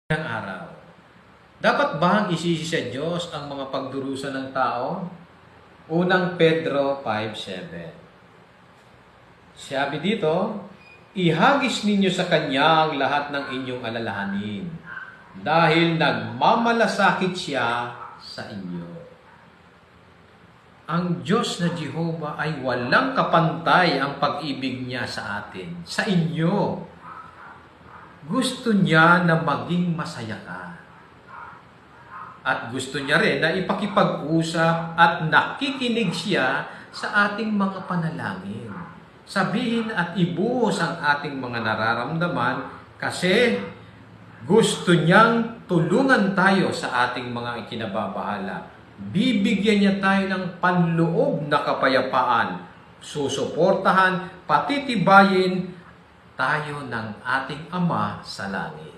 Ng araw. Dapat bang isisi sa Diyos ang mga pagdurusa ng tao? Unang Pedro 5:7. Sabi dito, ihagis ninyo sa Kanya ang lahat ng inyong alalahanin dahil nagmamalasakit siya sa inyo. Ang Diyos na Jehovah ay walang kapantay ang pag-ibig niya sa atin, sa inyo. Gusto niya na maging masaya ka. At gusto niya rin na ipakipag-usap at nakikinig siya sa ating mga panalangin. Sabihin at ibuhos ang ating mga nararamdaman kasi gusto niyang tulungan tayo sa ating mga ikinababahala. Bibigyan niya tayo ng panloob na kapayapaan. Susuportahan, patitibayin tayo ng ating Ama sa langit.